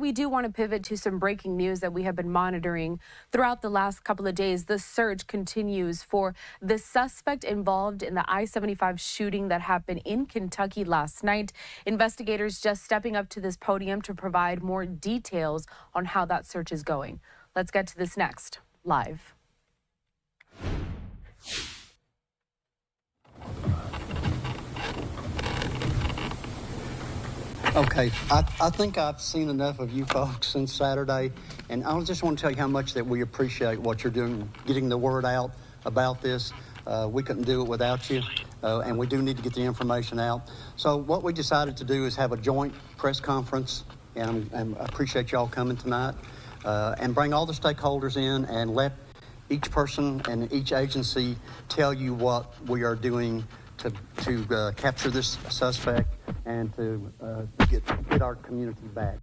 we do want to pivot to some breaking news that we have been monitoring throughout the last couple of days. The search continues for the suspect involved in the I-75 shooting that happened in Kentucky last night. Investigators just stepping up to this podium to provide more details on how that search is going. Let's get to this next, live. Okay, I think I've seen enough of you folks since Saturday, and I just want to tell you how much that we appreciate what you're doing, getting the word out about this. We couldn't do it without you, and we do need to get the information out. So what we decided to do is have a joint press conference, and I appreciate y'all coming tonight, and bring all the stakeholders in and let each person and each agency tell you what we are doing to capture this suspect and to get our community back.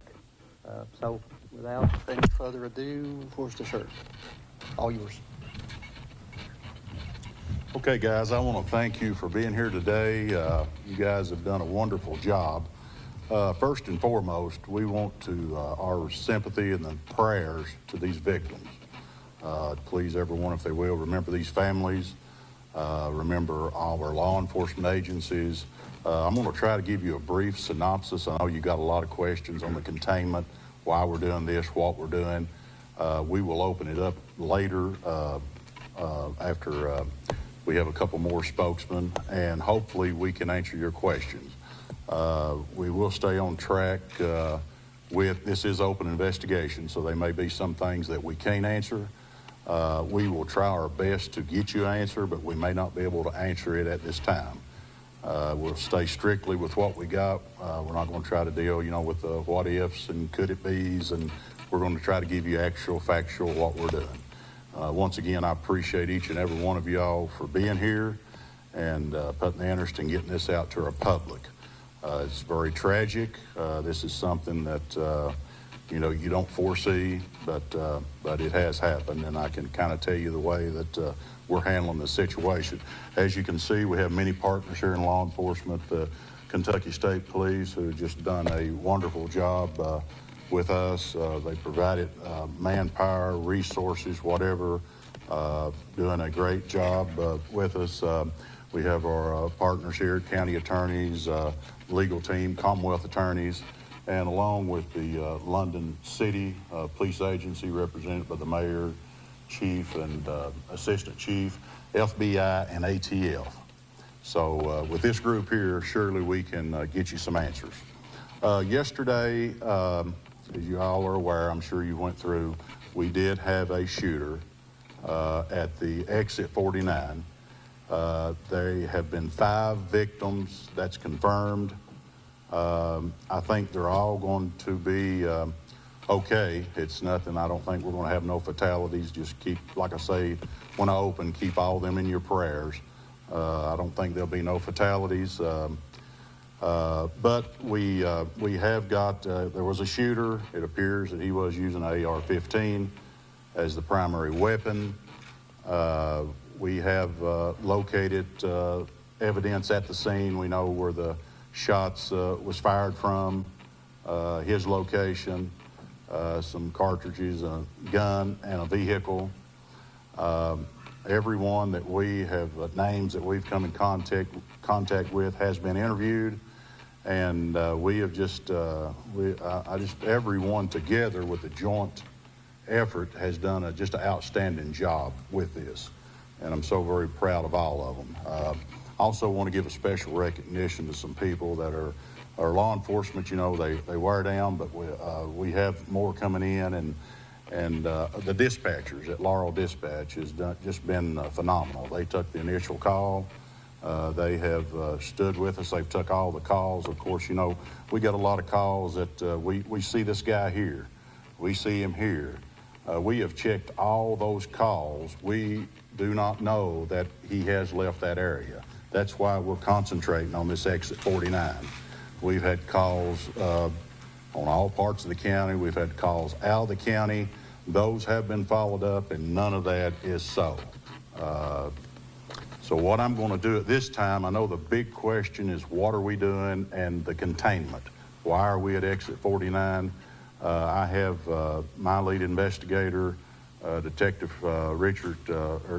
So without any further ado, where's the shirt? All yours. Okay, guys, I want to thank you for being here today. You guys have done a wonderful job. First and foremost, we want to our sympathy and the prayers to these victims. Please, everyone, if they will, remember these families. Remember all our law enforcement agencies. I'm going to try to give you a brief synopsis. I know you got a lot of questions on the containment, why we're doing this, what we're doing. We will open it up later after we have a couple more spokesmen, and hopefully we can answer your questions. We will stay on track with, this is open investigation, so there may be some things that we can't answer. We will try our best to get you an answer, but we may not be able to answer it at this time. We'll stay strictly with what we got. We're not going to try to deal, with the what ifs and could it be's, and we're going to try to give you actual, factual what we're doing. Once again, I appreciate each and every one of y'all for being here and putting the interest in getting this out to our public. It's very tragic. This is something that you don't foresee, but it has happened, and I can kind of tell you the way that we're handling the situation. As you can see, we have many partners here in law enforcement, the Kentucky State Police, who have just done a wonderful job with us. They provided manpower, resources, whatever, doing a great job with us. We have our partners here, county attorneys, legal team, Commonwealth attorneys, and along with the London City Police Agency, represented by the mayor, chief, and assistant chief, FBI, and ATF. So with this group here, surely we can get you some answers. Yesterday, as you all are aware, I'm sure you went through, we did have a shooter at the exit 49. There have been 5 victims, that's confirmed. I think they're all going to be okay. It's nothing, I don't think we're going to have no fatalities. Just keep, like I say, when I open, keep all of them in your prayers. I don't think there'll be no fatalities. But we have got, there was a shooter. It appears that he was using an AR-15 as the primary weapon. We have located evidence at the scene. We know where the shots was fired from, his location, some cartridges, a gun, and a vehicle. Everyone that we have, names that we've come in contact with has been interviewed, and we have just, everyone together with the joint effort has done just an outstanding job with this, and I'm so very proud of all of them. Also want to give a special recognition to some people that are law enforcement. They wear down, but we have more coming in, and the dispatchers at Laurel Dispatch has just been phenomenal. They took the initial call. They have stood with us. They've took all the calls. Of course, we got a lot of calls that we see this guy here. We see him here. We have checked all those calls. We do not know that he has left that area. That's why we're concentrating on this exit 49. We've had calls on all parts of the county. We've had calls out of the county. Those have been followed up, and none of that is so. So what I'm going to do at this time, I know the big question is what are we doing and the containment. Why are we at exit 49? I have my lead investigator, Detective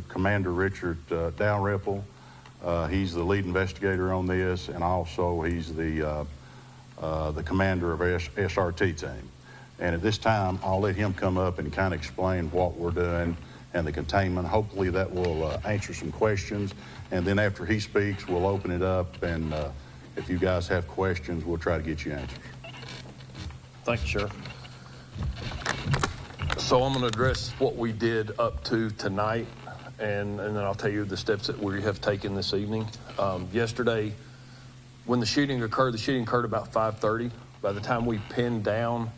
Commander Richard Dalrymple. He's the lead investigator on this, and also he's the commander of SRT team. And at this time, I'll let him come up and kind of explain what we're doing and the containment. Hopefully that will answer some questions. And then after he speaks, we'll open it up, and if you guys have questions, we'll try to get you answers. Thank you, Sheriff. So I'm going to address what we did up to tonight, and then I'll tell you the steps that we have taken this evening. Yesterday, when the shooting occurred about 5:30. By the time we pinned down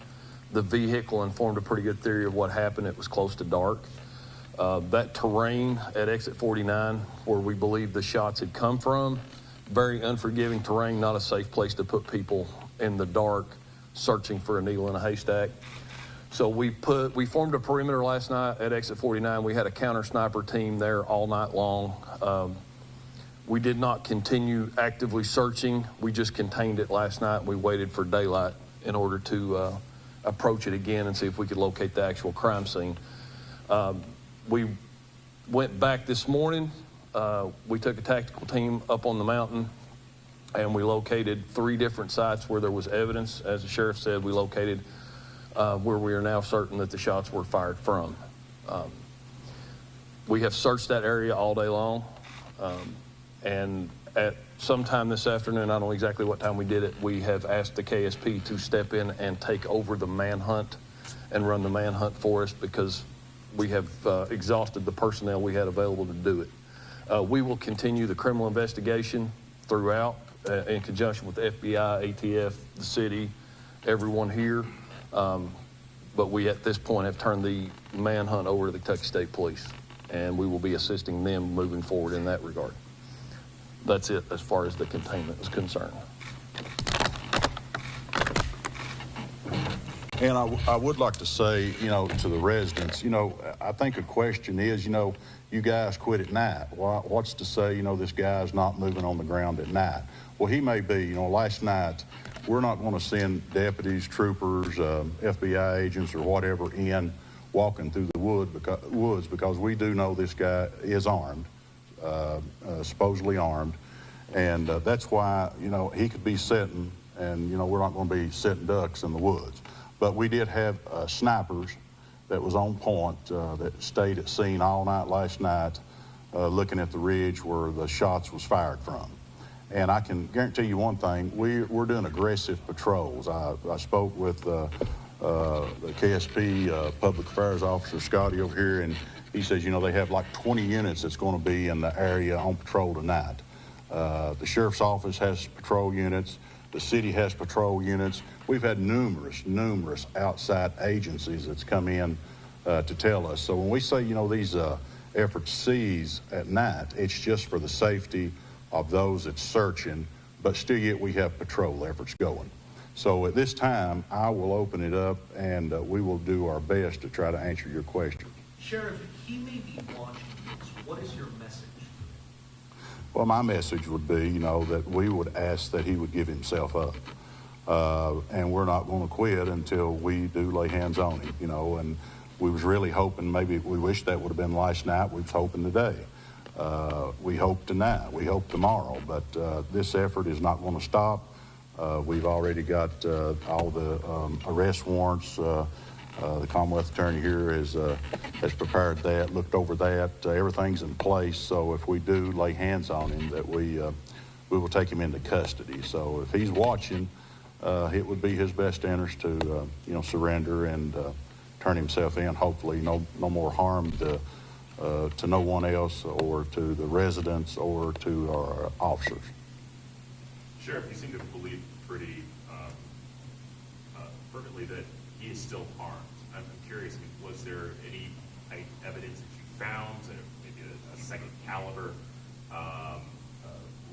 the vehicle and formed a pretty good theory of what happened, it was close to dark. That terrain at exit 49, where we believe the shots had come from, very unforgiving terrain, not a safe place to put people in the dark searching for a needle in a haystack. So we formed a perimeter last night at exit 49. We had a counter sniper team there all night long. We did not continue actively searching. We just contained it last night. We waited for daylight in order to approach it again and see if we could locate the actual crime scene. We went back this morning. We took a tactical team up on the mountain, and we located 3 different sites where there was evidence. As the sheriff said, we located where we are now certain that the shots were fired from. We have searched that area all day long, and at some time this afternoon, I don't know exactly what time we did it, we have asked the KSP to step in and take over the manhunt and run the manhunt for us, because we have exhausted the personnel we had available to do it. We will continue the criminal investigation throughout in conjunction with the FBI, ATF, the city, everyone here. But we at this point have turned the manhunt over to the Kentucky State Police, and we will be assisting them moving forward in that regard. That's it as far as the containment is concerned. And I would like to say, to the residents, I think a question is, you guys quit at night. What's to say, this guy's not moving on the ground at night? Well, he may be. Last night, we're not going to send deputies, troopers, FBI agents, or whatever in walking through the woods, because we do know this guy is armed, supposedly armed, and that's why, he could be sitting, and, we're not going to be sitting ducks in the woods. But we did have snipers that was on point that stayed at scene all night last night, looking at the ridge where the shots was fired from. And I can guarantee you one thing, we're doing aggressive patrols. I spoke with the KSP Public Affairs Officer, Scotty, over here, and he says, they have like 20 units that's going to be in the area on patrol tonight. The Sheriff's Office has patrol units. The city has patrol units. We've had numerous outside agencies that's come in to tell us. So when we say, these efforts cease at night, it's just for the safety of those that's searching, but still yet we have patrol efforts going. So at this time, I will open it up, and we will do our best to try to answer your questions. Sheriff, he may be watching this. What is your message? Well, my message would be, that we would ask that he would give himself up. And we're not going to quit until we do lay hands on him, and we was really hoping, maybe we wish that would have been last night. We was hoping today. We hope tonight, we hope tomorrow, but this effort is not going to stop. We've already got all the arrest warrants. The Commonwealth Attorney here has prepared that, looked over that. Everything's in place, so if we do lay hands on him, that we will take him into custody. So if he's watching, it would be his best interest to surrender and turn himself in. Hopefully, no more harm to no one else, or to the residents, or to our officers. Sheriff, you seem to believe pretty fervently that he is still armed. I'm curious, was there any evidence that you found, maybe a second caliber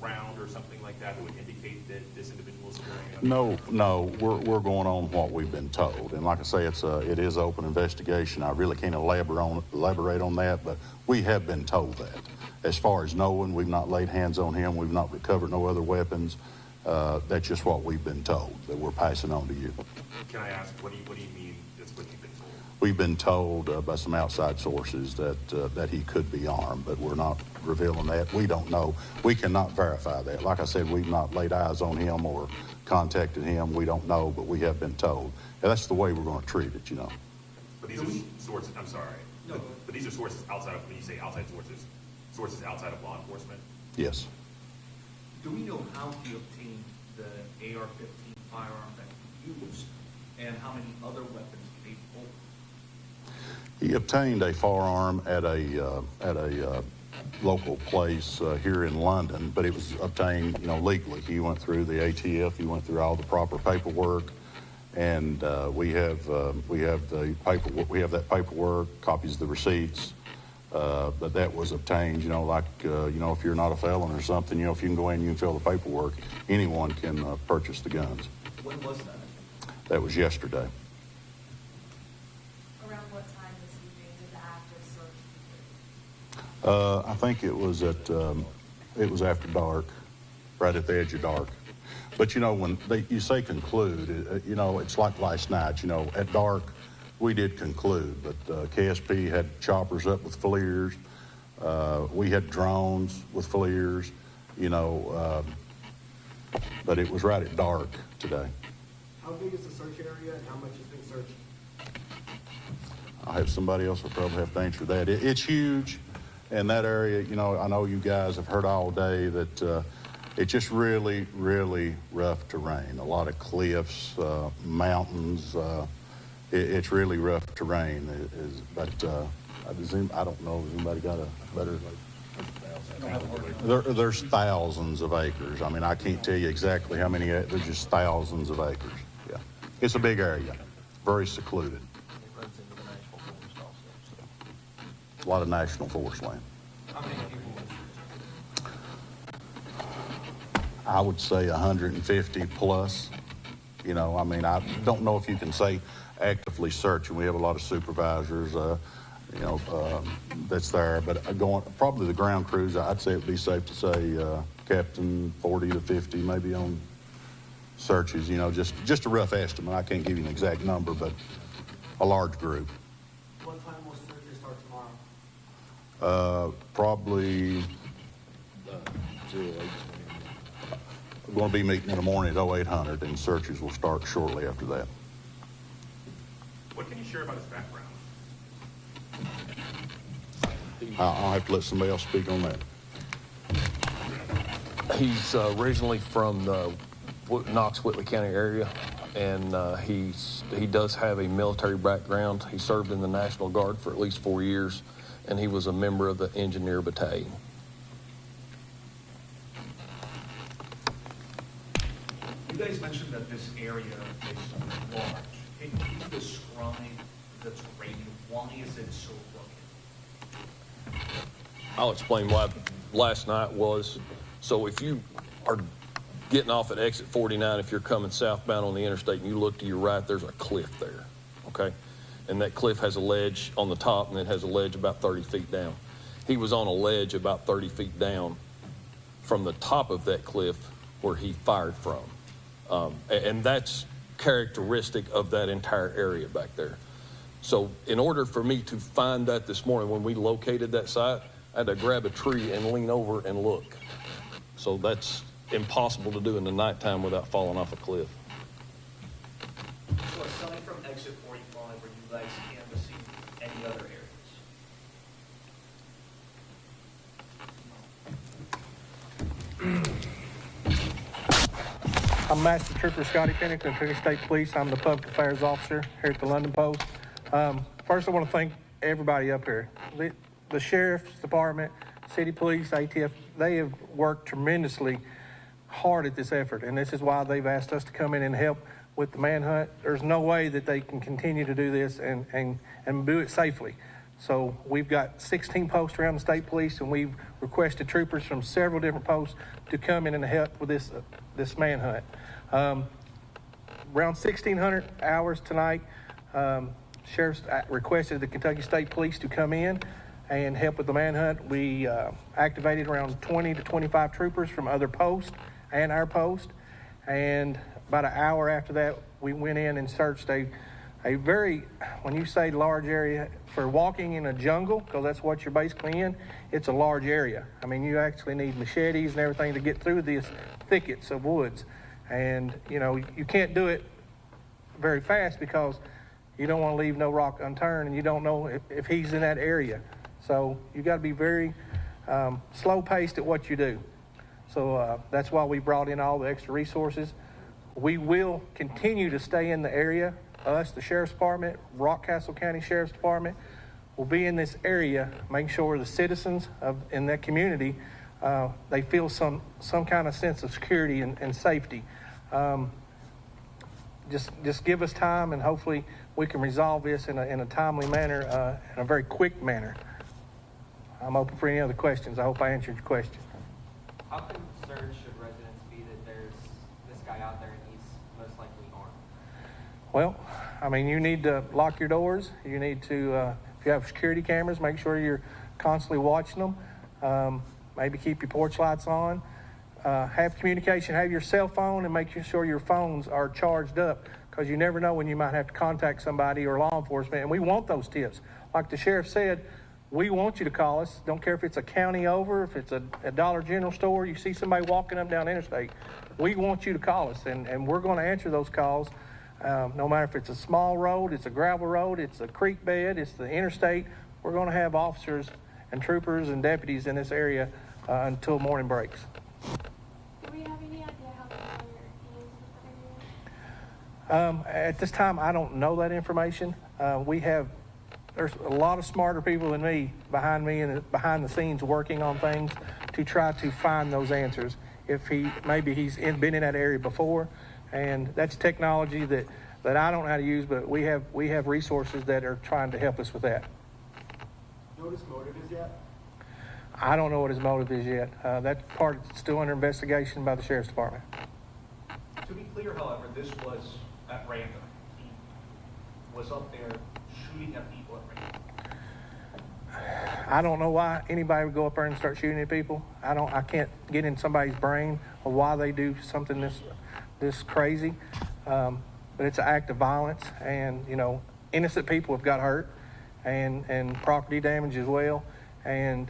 round or something like that would indicate that this individual is carrying a... No, we're going on what we've been told. And like I say, it is open investigation. I really can't elaborate on that, but we have been told that. As far as knowing, we've not laid hands on him. We've not recovered no other weapons. That's just what we've been told, that we're passing on to you. Can I ask, what do you mean that's what you've been told? We've been told by some outside sources that he could be armed, but we're not revealing that. We don't know. We cannot verify that. Like I said, we've not laid eyes on him or contacted him. We don't know, but we have been told. And that's the way we're going to treat it, you know. But these are sources, I'm sorry, but these are sources outside of, when you say outside sources outside of law enforcement? Yes. Do we know how he obtained the AR-15 firearm that he used, and how many other weapons he pulled? He obtained a firearm at a local place here in London, but it was obtained, legally. He went through the ATF. He went through all the proper paperwork, and we have the paperwork. We have that paperwork, copies of the receipts. But that was obtained, if you're not a felon or something, if you can go in, you can fill the paperwork. Anyone can purchase the guns. When was that? That was yesterday. Around what time this evening did the active search complete? I think it was after dark, right at the edge of dark. But when you say conclude, it's like last night. At dark, we did conclude, but KSP had choppers up with FLIRs. We had drones with FLIRs. But it was right at dark today. How big is the search area and how much has been searched? I'll have somebody else will probably have to answer that. It's huge, and that area, I know you guys have heard all day that it's just really, really rough terrain. A lot of cliffs, mountains. It's really rough terrain. But I don't know if anybody got a better. There's thousands of acres. I mean, I can't tell you exactly how many. There's just thousands of acres. Yeah, it's a big area, very secluded. A lot of national forest land. How many people? I would say 150 plus. I don't know if you can say actively searching. We have a lot of supervisors, that's there. But probably the ground crews, I'd say it'd be safe to say, Captain, 40 to 50 maybe on searches, just a rough estimate. I can't give you an exact number, but a large group. What time will searches start tomorrow? Probably we're going to be meeting in the morning at 0800, and searches will start shortly after that. What can you share about his background? I'll have to let somebody else speak on that. He's originally from the Knox-Whitley County area, and he does have a military background. He served in the National Guard for at least 4 years, and he was a member of the Engineer Battalion. You guys mentioned that this area is large. Can you describe the terrain? Why is it so rugged? I'll explain why last night was. So if you are getting off at exit 49, if you're coming southbound on the interstate and you look to your right, there's a cliff there, okay? And that cliff has a ledge on the top, and it has a ledge about 30 feet down. He was on a ledge about 30 feet down from the top of that cliff where he fired from. And that's characteristic of that entire area back there. So in order for me to find that this morning, when we located that site, I had to grab a tree and lean over and look. So that's impossible to do in the nighttime without falling off a cliff. So aside from exit 45, are you guys canvassing any other areas? I'm Master Trooper Scotty Pennington, Tennessee State Police. I'm the Public Affairs Officer here at the London Post. First, I want to thank everybody up here. The Sheriff's Department, City Police, ATF, they have worked tremendously hard at this effort, and this is why they've asked us to come in and help with the manhunt. There's no way that they can continue to do this and do it safely. So we've got 16 posts around the state police, and we've requested troopers from several different posts to come in and help with this manhunt. Around 1,600 hours tonight, Sheriff's requested the Kentucky State Police to come in and help with the manhunt. We activated around 20 to 25 troopers from other posts and our post. and about an hour after that, we went in and searched a very, when you say large area, for walking in a jungle, because that's what you're basically in, it's a large area. I mean, you actually need machetes and everything to get through these thickets of woods. And, you know, you can't do it very fast because you don't want to leave no rock unturned, and you don't know if he's in that area. So you got to be very slow-paced at what you do. So that's why we brought in all the extra resources. We will continue to stay in the area. Us, the Sheriff's Department, Rockcastle County Sheriff's Department, will be in this area, making sure the citizens in that community, they feel some kind of sense of security and safety. Just give us time, and hopefully we can resolve this in a timely manner, in a very quick manner. I'm open for any other questions. I hope I answered your question. How concerned should residents be that there's this guy out there and he's most likely armed? Well, I mean, you need to lock your doors. You need to, if you have security cameras, make sure you're constantly watching them. Maybe keep your porch lights on. Have communication, have your cell phone, and make sure your phones are charged up, because you never know when you might have to contact somebody or law enforcement, and we want those tips. Like the sheriff said, we want you to call us. Don't care if it's a county over, if it's a Dollar General store, you see somebody walking up down interstate. We want you to call us, and we're going to answer those calls, no matter if it's a small road, it's a gravel road, it's a creek bed, it's the interstate. We're going to have officers and troopers and deputies in this area until morning breaks. Do we have any idea how the fire is with the area? At this time, I don't know that information. There's a lot of smarter people than me behind the scenes working on things to try to find those answers. If maybe he's been in that area before, and that's technology that I don't know how to use, but we have resources that are trying to help us with that. Know what his motive is yet? I don't know what his motive is yet. That part is still under investigation by the Sheriff's Department. To be clear, however, this was at random. He was up there shooting at people at random. I don't know why anybody would go up there and start shooting at people. I can't get in somebody's brain of why they do something this crazy. But it's an act of violence, and you know, innocent people have got hurt, and property damage as well. And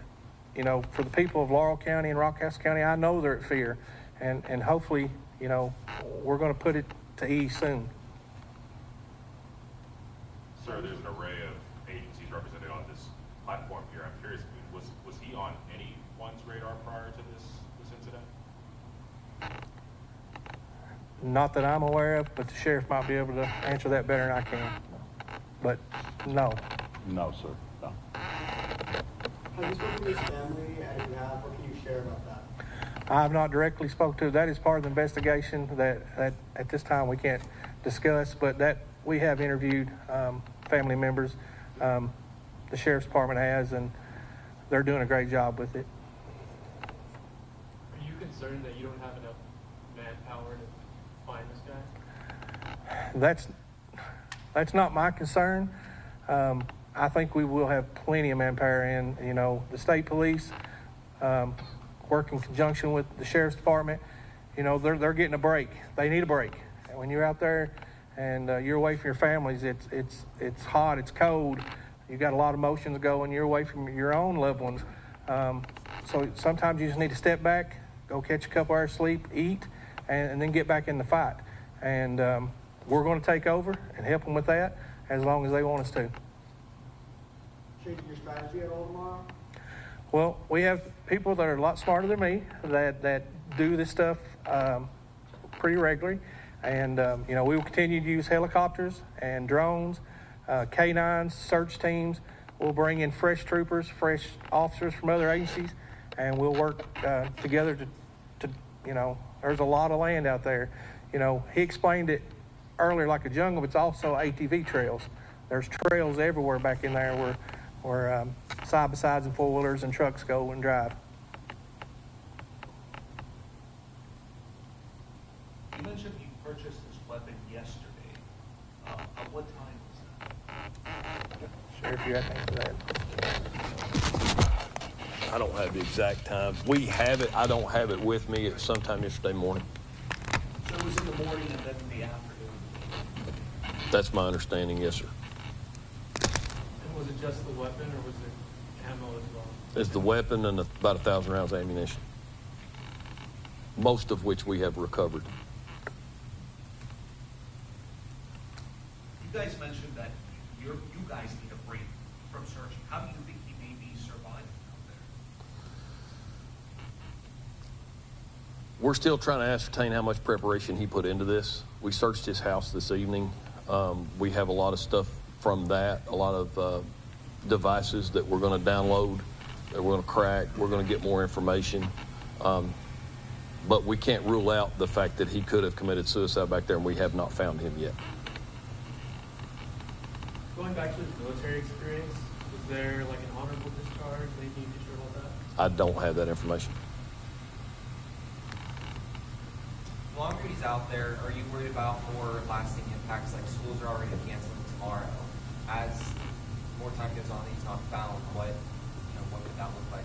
you know, for the people of Laurel County and Rockcastle County, I know they're at fear, and hopefully, you know, we're going to put it to ease soon. Sir, there's an array of agencies represented on this platform here. I'm curious, was he on anyone's radar prior to this incident? Not that I'm aware of, but the sheriff might be able to answer that better than I can. But no. No, sir, no. Have you spoken to his family, and if you have, what can you share about that? I have not directly spoken to. That is part of the investigation that at this time we can't discuss, but that we have interviewed family members. The Sheriff's Department has, and they're doing a great job with it. Are you concerned that you don't have enough manpower to find this guy? That's not my concern. I think we will have plenty of manpower, and you know, the state police work in conjunction with the Sheriff's Department. You know, they're getting a break. They need a break. And when you're out there and you're away from your families, it's hot, it's cold. You got a lot of emotions going. You're away from your own loved ones. So sometimes you just need to step back, go catch a couple hours sleep, eat, and then get back in the fight. And we're going to take over and help them with that as long as they want us to. Changing your strategy at all tomorrow? Well, we have people that are a lot smarter than me that do this stuff pretty regularly. And, you know, we will continue to use helicopters and drones, K-9s, search teams. We'll bring in fresh troopers, fresh officers from other agencies, and we'll work together to, you know, there's a lot of land out there. You know, he explained it earlier like a jungle, but it's also ATV trails. There's trails everywhere back in there where side-by-sides and four-wheelers and trucks go and drive. You mentioned you purchased this weapon yesterday. At what time was that? Sheriff, you have to answer that. I don't have the exact time. We have it. I don't have it with me. It's sometime yesterday morning. So it was in the morning and then in the afternoon? That's my understanding, yes, sir. And was it just the weapon or was it ammo as well? It's the weapon and about 1,000 rounds of ammunition, most of which we have recovered. You guys mentioned that you guys need a break from searching. How do you think he may be surviving out there? We're still trying to ascertain how much preparation he put into this. We searched his house this evening. We have a lot of stuff from that, a lot of devices that we're going to download, that we're going to crack. We're going to get more information. But we can't rule out the fact that he could have committed suicide back there, and we have not found him yet. Going back to his military experience, was there like an honorable discharge? Anything you could share about that? I don't have that information. The longer he's out there, are you worried about more lasting impacts, like schools are already canceling tomorrow? As more time goes on and he's not found, what would that look like?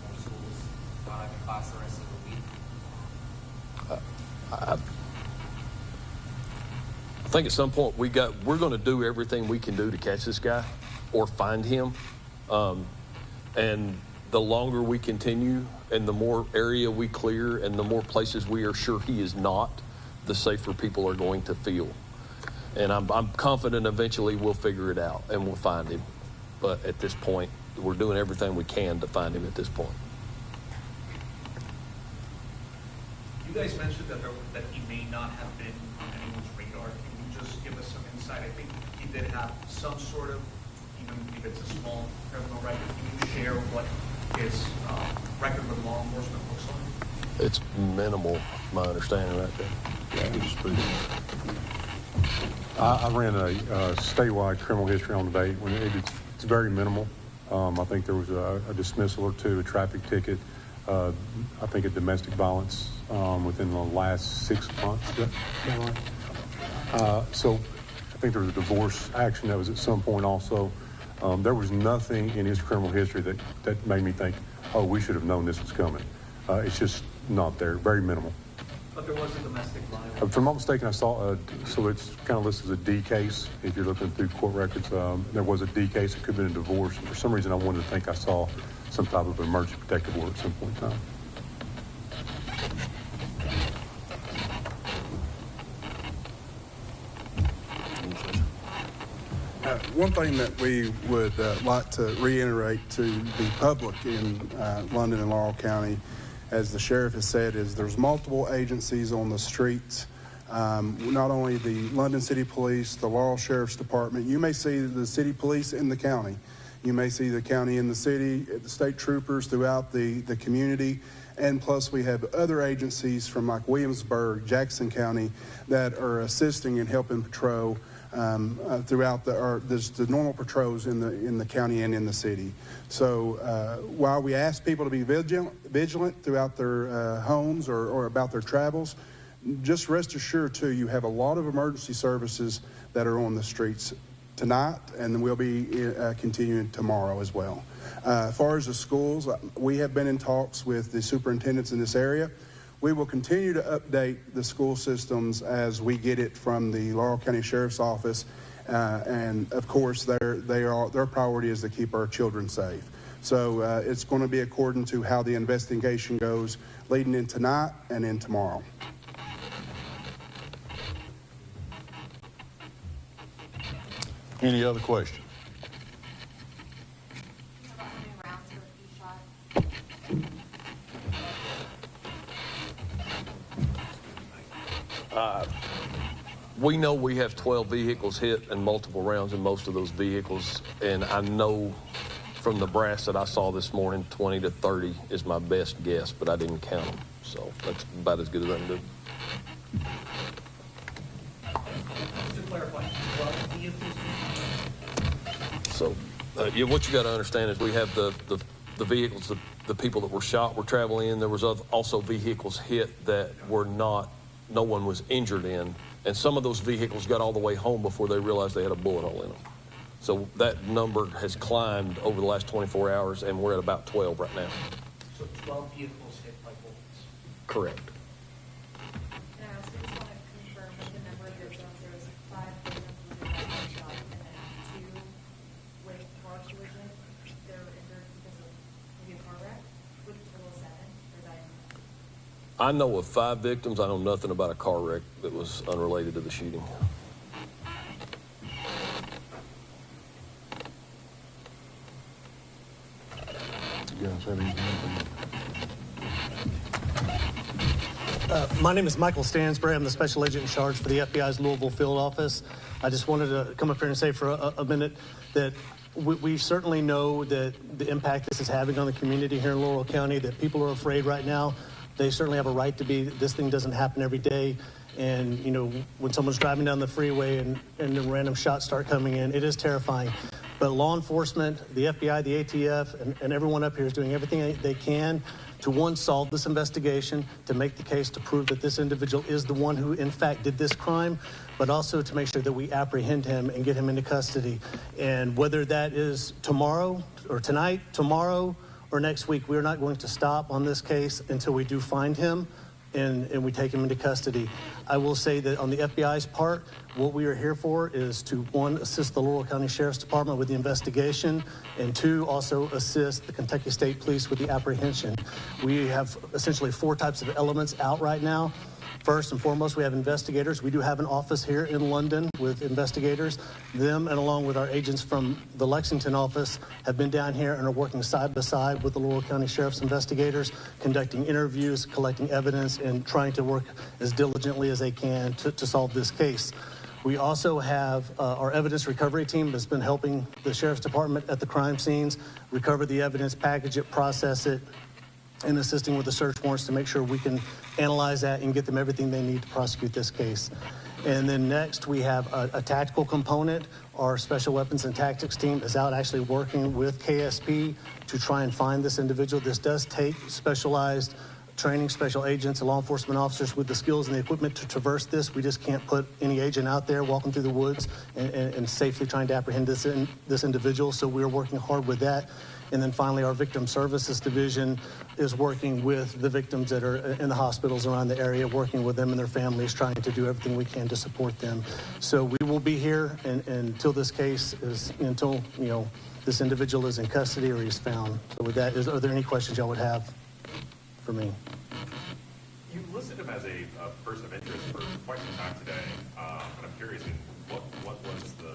More schools not having class the rest of the week? I think at some point we're going to do everything we can do to catch this guy or find him. And the longer we continue and the more area we clear and the more places we are sure he is not, the safer people are going to feel. And I'm confident eventually we'll figure it out and we'll find him. But at this point, we're doing everything we can to find him at this point. You guys mentioned that he may not have been on anyone's radar. Can you just give us some insight? I think he did have some sort of, even if it's a small criminal record. Can you share what his record with law enforcement looks like? It's minimal, my understanding right there. Yeah, it's pretty. I ran a statewide criminal history on the date. It's very minimal. I think there was a dismissal or two, a traffic ticket, I think a domestic violence within the last 6 months. Is that right? So I think there was a divorce action that was at some point also. There was nothing in his criminal history that made me think, oh, we should have known this was coming. It's just not there, very minimal. But there was a domestic violence. If I'm not mistaken, I saw, so it's kind of listed as a D case. If you're looking through court records, there was a D case. It could have been a divorce. For some reason, I wanted to think I saw some type of emergency protective order at some point in time. One thing that we would like to reiterate to the public in London and Laurel County, as the sheriff has said, is there's multiple agencies on the streets. Not only the London City Police, the Laurel Sheriff's Department. You may see the city police in the county. You may see the county in the city, the state troopers throughout the community. And plus we have other agencies from like Williamsburg, Jackson County that are assisting and helping patrol throughout the normal patrols in the county and in the city. So while we ask people to be vigilant throughout their homes or about their travels, just rest assured too, you have a lot of emergency services that are on the streets tonight, and then we'll be continuing tomorrow as well. As far as the schools, we have been in talks with the superintendents in this area. We will continue to update the school systems as we get it from the Laurel County Sheriff's Office. And of course, their priority is to keep our children safe. So it's going to be according to how the investigation goes leading in tonight and in tomorrow. Any other questions? We know we have 12 vehicles hit and multiple rounds in most of those vehicles, and I know from the brass that I saw this morning, 20 to 30 is my best guess, but I didn't count them, so that's about as good as I can do. Just to clarify, 12 vehicles? So, what you got to understand is we have the vehicles, the people that were shot were traveling in. There was also vehicles hit that were no one was injured in. And some of those vehicles got all the way home before they realized they had a bullet hole in them. So that number has climbed over the last 24 hours, and we're at about 12 right now. So 12 vehicles hit by bullets? Correct. Can I ask I know of 5 victims. I know nothing about a car wreck that was unrelated to the shooting. You guys have anything? My name is Michael Stansbury. I'm the special agent in charge for the FBI's Louisville field office. I just wanted to come up here and say for a minute that we certainly know that the impact this is having on the community here in Laurel County, that people are afraid right now. They certainly have a right to be. This thing doesn't happen every day. And, you know, when someone's driving down the freeway and the random shots start coming in, it is terrifying. But law enforcement, the FBI, the ATF, and everyone up here is doing everything they can to, one, solve this investigation, to make the case to prove that this individual is the one who, in fact, did this crime, but also to make sure that we apprehend him and get him into custody. And whether that is tomorrow or tonight, tomorrow, or next week, we're not going to stop on this case until we do find him and we take him into custody. I will say that on the FBI's part, what we are here for is to, one, assist the Laurel County Sheriff's Department with the investigation, and two, also assist the Kentucky State Police with the apprehension. We have essentially 4 types of elements out right now. First and foremost, we have investigators. We do have an office here in London with investigators. Them, and along with our agents from the Lexington office, have been down here and are working side by side with the Laurel County Sheriff's investigators, conducting interviews, collecting evidence, and trying to work as diligently as they can to solve this case. We also have our evidence recovery team that's been helping the Sheriff's Department at the crime scenes recover the evidence, package it, process it, and assisting with the search warrants to make sure we can analyze that and get them everything they need to prosecute this case. And then next, we have a tactical component. Our special weapons and tactics team is out actually working with KSP to try and find this individual. This does take specialized training, special agents and law enforcement officers with the skills and the equipment to traverse this. We just can't put any agent out there walking through the woods and safely trying to apprehend this individual. So we're working hard with that. And then finally, our victim services division is working with the victims that are in the hospitals around the area, working with them and their families, trying to do everything we can to support them. So we will be here until this case is, until, you know, this individual is in custody or he's found. So with that, are there any questions y'all would have for me? You listed him as a person of interest for quite some time today, but I'm curious, what was the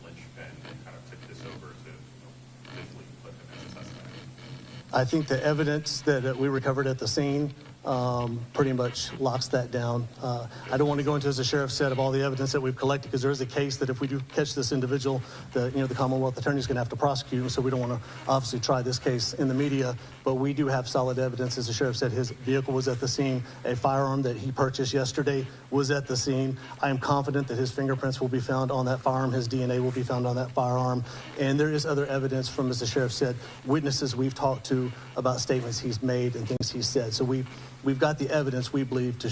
linchpin that kind of took this over to visually put him as a suspect? I think the evidence that we recovered at the scene pretty much locks that down. I don't want to go into, as the sheriff said, of all the evidence that we've collected, because there is a case that if we do catch this individual, the Commonwealth Attorney is going to have to prosecute him, so we don't want to obviously try this case in the media, but we do have solid evidence. As the sheriff said, his vehicle was at the scene. A firearm that he purchased yesterday was at the scene. I am confident that his fingerprints will be found on that firearm. His DNA will be found on that firearm. And there is other evidence from, as the sheriff said, witnesses we've talked to about statements he's made and things he's said. So we've got the evidence, we believe, to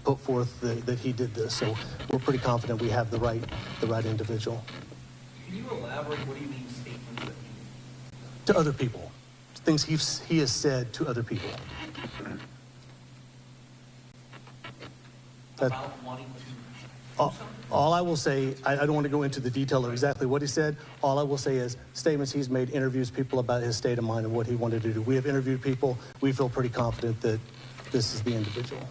put forth that he did this. So we're pretty confident we have the right individual. Can you elaborate? What do you mean statements that he? To other people, things he has said to other people. About wanting to. All I will say, I don't want to go into the detail of exactly what he said. All I will say is statements he's made, interviews people about his state of mind and what he wanted to do. We have interviewed people. We feel pretty confident that this is the individual.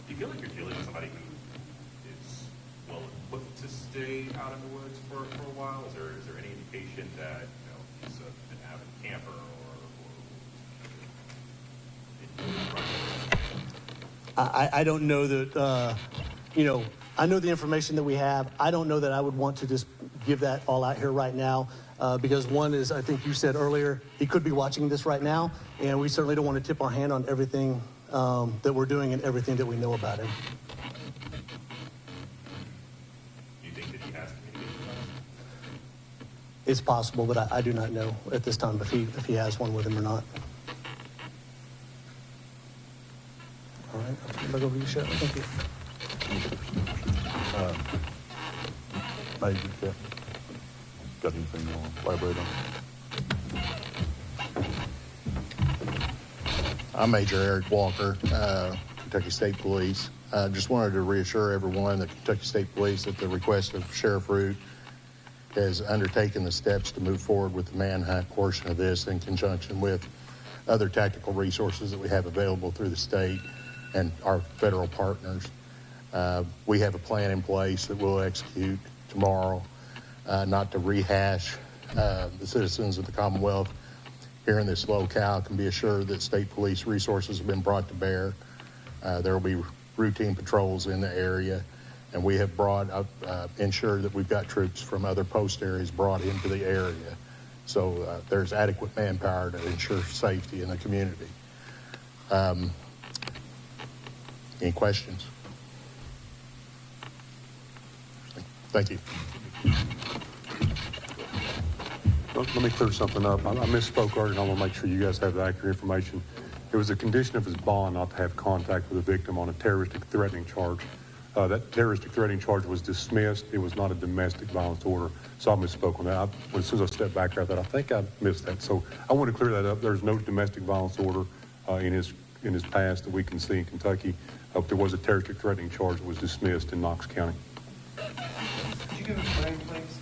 Do you feel like you're dealing with somebody who is well equipped to stay out in the woods for a while? Is there any indication that he's an avid camper I don't know that, I know the information that we have. I don't know that I would want to just give that all out here right now because one is, I think you said earlier, he could be watching this right now, and we certainly don't want to tip our hand on everything that we're doing and everything that we know about him. Do you think that he has communication with us? It's possible, but I do not know at this time if he has one with him or not. All right, I'll turn it back over to you, Sheriff. Thank you. Major, got anything you want to elaborate on? I'm Major Eric Walker, Kentucky State Police. I just wanted to reassure everyone that Kentucky State Police, at the request of Sheriff Root, has undertaken the steps to move forward with the manhunt portion of this in conjunction with other tactical resources that we have available through the state and our federal partners. We have a plan in place that we'll execute tomorrow, not to rehash. The citizens of the Commonwealth here in this locale can be assured that state police resources have been brought to bear. There will be routine patrols in the area, and we have ensured that we've got troops from other post areas brought into the area. So there's adequate manpower to ensure safety in the community. Any questions? Thank you. Let me clear something up. I misspoke earlier, and I want to make sure you guys have the accurate information. It was a condition of his bond not to have contact with the victim on a terroristic threatening charge. That terroristic threatening charge was dismissed. It was not a domestic violence order. So I misspoke on that. As soon as I stepped back, I thought, I think I missed that. So I want to clear that up. There's no domestic violence order in his past that we can see in Kentucky. There was a terroristic threatening charge that was dismissed in Knox County. Could you give us your name, please?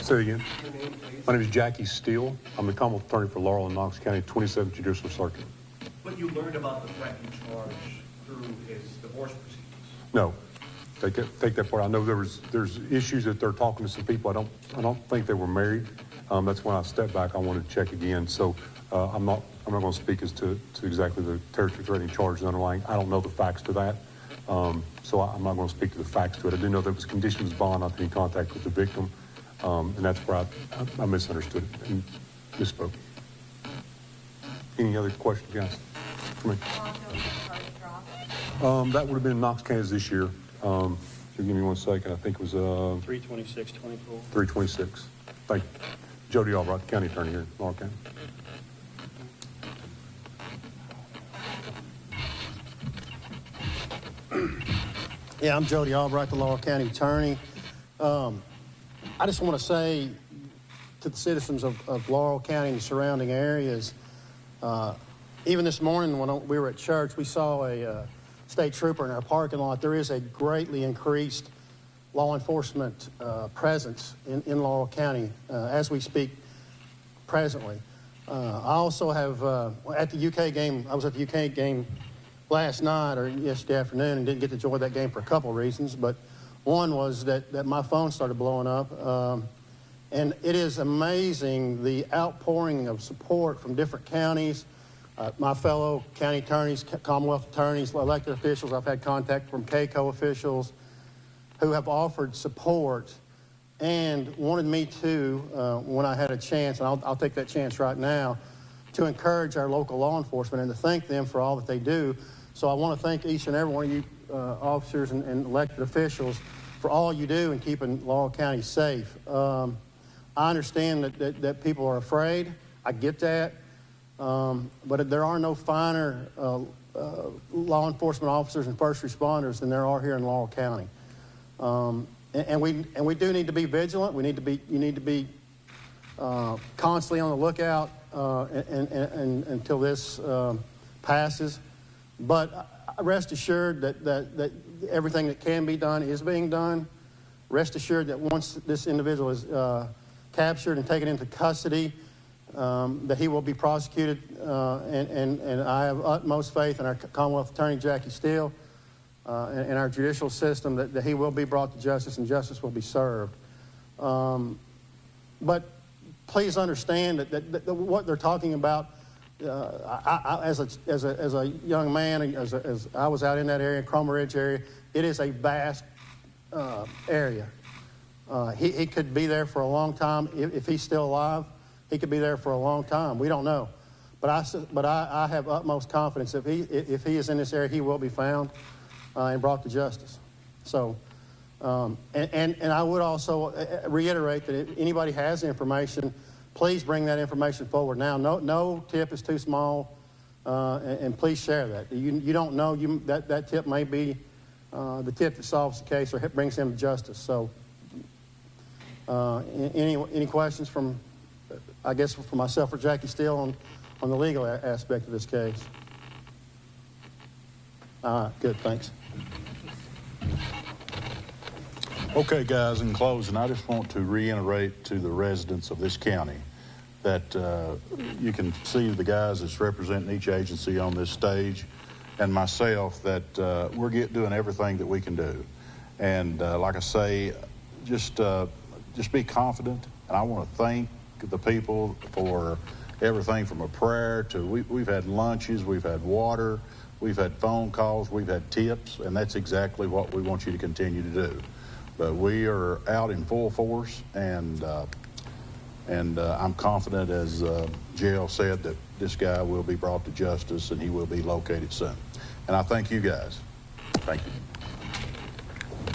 Say it again. Your name, please. My name is Jackie Steele. I'm the Commonwealth Attorney for Laurel and Knox County, 27th Judicial Circuit. But you learned about the threatening charge through his divorce proceedings? No. Take that part. I know there's issues that they're talking to some people. I don't think they were married. That's when I stepped back. I wanted to check again. So I'm not going to speak as to exactly the terroristic threatening charge and underlying. I don't know the facts to that. So I'm not going to speak to the facts to it. I do know there was conditions bond not to be in contact with the victim, and that's where I misunderstood it and misspoke. Any other questions, guys? For me? That would have been in Knox, Kansas this year. Give me 1 second. I think it was 326-24. 326. Thank you. Jody Albright, County Attorney here in Laurel County. Yeah, I'm Jody Albright, the Laurel County Attorney. I just want to say to the citizens of Laurel County and the surrounding areas, even this morning when we were at church, we saw a state trooper in our parking lot. There is a greatly increased law enforcement presence in Laurel County as we speak presently. I also have, at the UK game, I was at the UK game last night or yesterday afternoon and didn't get to enjoy that game for a couple of reasons, but one was that my phone started blowing up. And it is amazing the outpouring of support from different counties, my fellow county attorneys, Commonwealth attorneys, elected officials. I've had contact from KCO officials who have offered support and wanted me to, when I had a chance, and I'll take that chance right now, to encourage our local law enforcement and to thank them for all that they do. So I want to thank each and every one of you officers and elected officials for all you do in keeping Laurel County safe. I understand that people are afraid. I get that. But there are no finer law enforcement officers and first responders than there are here in Laurel County. And we do need to be vigilant. You need to be constantly on the lookout until this passes. But rest assured that everything that can be done is being done. Rest assured that once this individual is captured and taken into custody, that he will be prosecuted, and I have utmost faith in our Commonwealth Attorney, Jackie Steele, and our judicial system that he will be brought to justice and justice will be served. But please understand that what they're talking about, as a young man, as I was out in that area, Cromer Ridge area, it is a vast area. He could be there for a long time. If he's still alive, he could be there for a long time. We don't know. But I have utmost confidence if he is in this area, he will be found and brought to justice. So, and I would also reiterate that if anybody has information, please bring that information forward now. No tip is too small, and please share that. You don't know, that tip may be the tip that solves the case or brings him to justice. So, any questions from, I guess, for myself or Jackie Steele on the legal aspect of this case? All right, good, thanks. Okay, guys, in closing, I just want to reiterate to the residents of this county that you can see the guys that's representing each agency on this stage and myself that we're doing everything that we can do. And like I say, just be confident. And I want to thank the people for everything from a prayer to we've had lunches, we've had water, we've had phone calls, we've had tips, and that's exactly what we want you to continue to do. But we are out in full force, and I'm confident, as JL said, that this guy will be brought to justice and he will be located soon. And I thank you guys. Thank you.